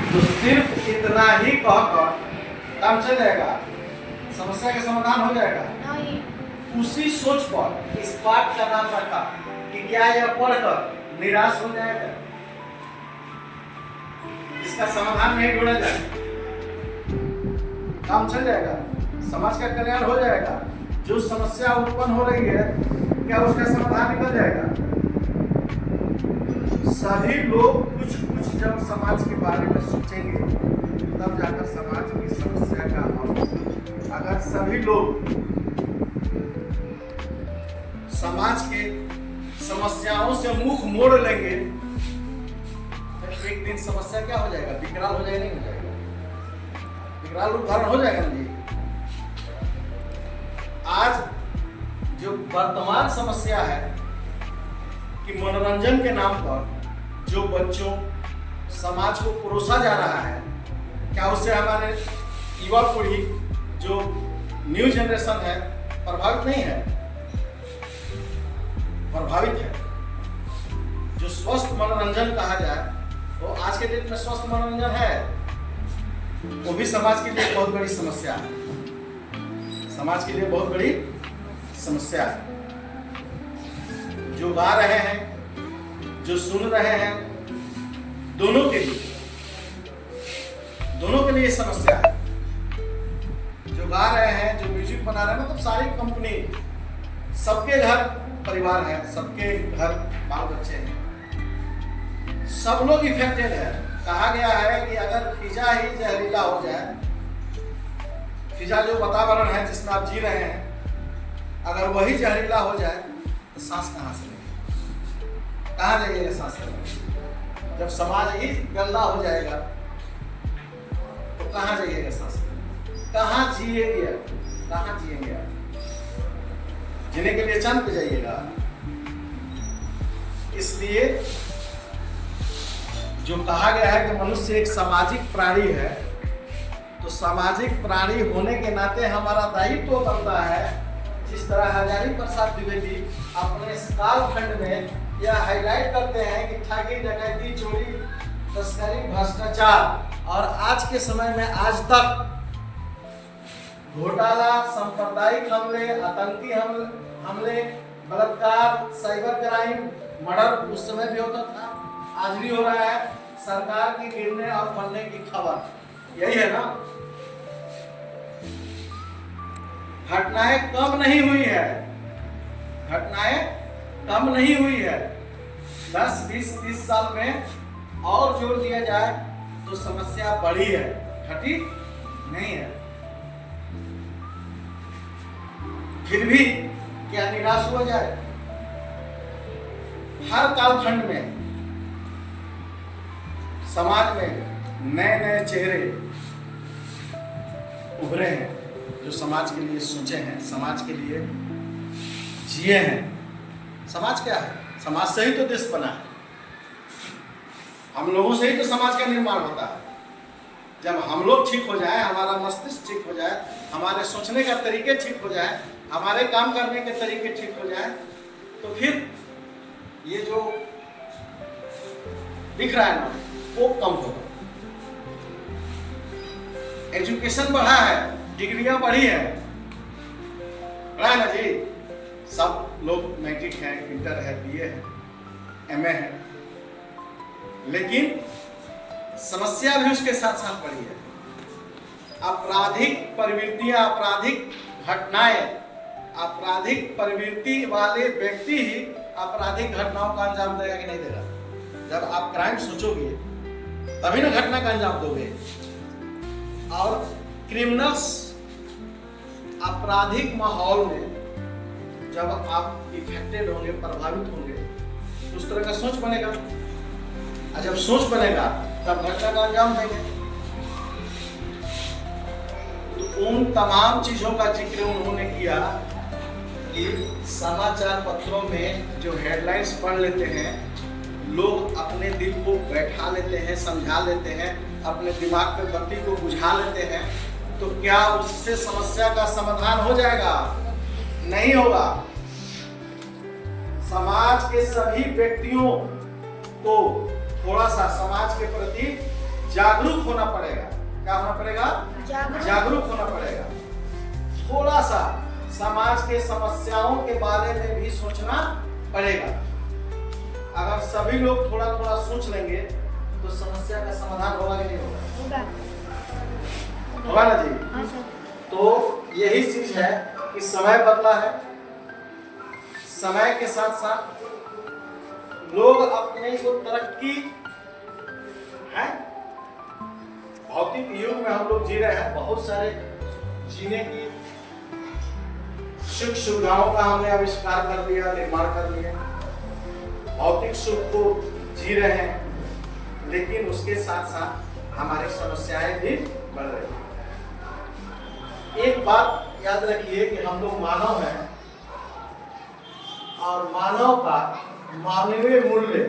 तो सिर्फ इतना ही कहकर काम चल जाएगा, समस्या का समाधान हो जाएगा? नहीं। उसी सोच पर इस पाठ का नाम रखा कि क्या यह पढ़कर निराश हो जाएगा, इसका समाधान नहीं ढूंढा जाएगा, काम चल जाएगा, समाज का कल्याण हो जाएगा। जो समस्या उत्पन्न हो रही है क्या उसका समाधान निकल जाएगा? सभी लोग कुछ कुछ जब समाज के बारे में सोचेंगे तब जाकर समाज की समस्या का हल। अगर सभी लोग समाज के समस्याओं से मुख मोड़ लेंगे तो एक दिन समस्या क्या हो जाएगा? विकराल हो जाएगा, नहीं हो जाएगा? विकराल रूप धारण हो जाएगा ना जी। आज जो वर्तमान समस्या है कि मनोरंजन के नाम पर जो बच्चों समाज को परोसा जा रहा है, क्या उससे हमारे युवा पीढ़ी जो न्यू जनरेशन है प्रभावित नहीं है? प्रभावित है। जो स्वस्थ मनोरंजन कहा जाए वो आज के डेट में स्वस्थ मनोरंजन है, वो भी समाज के लिए बहुत बड़ी समस्या है, समाज के लिए बहुत बड़ी समस्या है। जो गा रहे हैं, जो सुन रहे हैं, दोनों के लिए समस्या है। जो गा रहे हैं, जो म्यूजिक बना रहे हैं, मतलब सारी कंपनी, सबके घर परिवार है, सबके घर बाल बच्चे हैं, सब लोग इफेक्टेड है। कहा गया है कि अगर फिजा ही जहरीला हो जाए, फिजा जो वातावरण है जिसमें आप जी रहे हैं, अगर वही जहरीला हो जाए तो सांस कहाँ से लेंगे? कहाँ जाइएगा सांस लेने? जब समाज ही गंदा हो जाएगा तो कहाँ जाइएगा सांस लेने? कहाँ जिएंगे आप? कहाँ जिएंगे आप? जीने के लिए चांद पे जाइएगा। इसलिए जो कहा गया है कि मनुष्य एक सामाजिक प्राणी है, तो सामाजिक प्राणी होने के नाते हमारा दायित्व तो बनता है, जिस तरह हजारी प्रसाद द्विवेदी अपने कालखंड में यह हाईलाइट करते हैं कि ठगी, डकैती, चोरी, तस्करी, भ्रष्टाचार और आज के समय में आज तक घोटाला, सांप्रदायिक हमले, आतंकी हमले, बलात्कार, साइबर क्राइम, मर्डर उस समय भी होता था, आज भी हो रहा है। सरकार की गिरने और बनने की खबर यही है ना। घटनाएं कम नहीं हुई है, घटनाएं कम नहीं हुई है। 10, 20, 30 साल में और जोर दिया जाए तो समस्या बढ़ी है, घटी नहीं है। फिर भी क्या निराश हो जाए? हर कालखंड में समाज में नए नए चेहरे उभरे हैं जो समाज के लिए सोचे हैं, समाज के लिए जिए हैं। समाज क्या है? समाज से ही तो देश बना है, हम लोगों से ही तो समाज का निर्माण होता है। जब हम लोग ठीक हो जाए, हमारा मस्तिष्क ठीक हो जाए, हमारे सोचने का तरीके ठीक हो जाए, हमारे काम करने के तरीके ठीक हो जाए, तो फिर ये जो दिख रहा है ना वो कम होगा। एजुकेशन बढ़ा है, डिग्रियां बढ़ी है, बढ़ा है ना जी। सब लोग मैट्रिक है, इंटर है, बीए है, एमए है, लेकिन समस्या भी उसके साथ साथ बढ़ी है। आपराधिक प्रवृत्तियां, आपराधिक घटनाएं, आपराधिक प्रवृत्ति वाले व्यक्ति ही आपराधिक घटनाओं का अंजाम देगा कि नहीं देगा? जब आप क्राइम सोचोगे तभी ना घटना का अंजाम दोगे। और क्रिमिनल्स आपराधिक माहौल में जब आप इफेक्टेड होंगे, प्रभावित होंगे, तो उस तरह का सोच बनेगा, और जब सोच बनेगा तब घटना का अंजाम देंगे। तो उन तमाम चीजों का जिक्र उन्होंने किया कि समाचार पत्रों में जो हेडलाइंस पढ़ लेते हैं, लोग अपने दिल को बैठा लेते हैं, समझा लेते हैं, अपने दिमाग पे बत्ती को बुझा लेते हैं, तो क्या उससे समस्या का समाधान हो जाएगा? नहीं होगा। समाज के सभी व्यक्तियों को थोड़ा सा समाज के प्रति जागरूक होना पड़ेगा। क्या होना पड़ेगा? जागरूक होना पड़ेगा। थोड़ा सा समाज के समस्याओं के बारे में भी सोचना पड़ेगा। अगर सभी लोग थोड़ा थोड़ा सोच लेंगे तो समस्या का समाधान होगा कि नहीं होगा? होगा ना जी? हाँ सर। तो यही चीज है कि समय बदला है, समय के साथ साथ लोग अपने को तरक्की है, भौतिक युग में हम लोग जी रहे हैं, बहुत सारे जीने की सुख सुविधाओं का हमने आविष्कार कर लिया, निर्माण कर लिया, भौतिक सुख को जी रहे हैं, लेकिन उसके साथ साथ हमारी समस्याएं भी बढ़ रही हैं। एक बात याद रखिए कि हम लोग मानव हैं और मानव का मानवीय मूल्य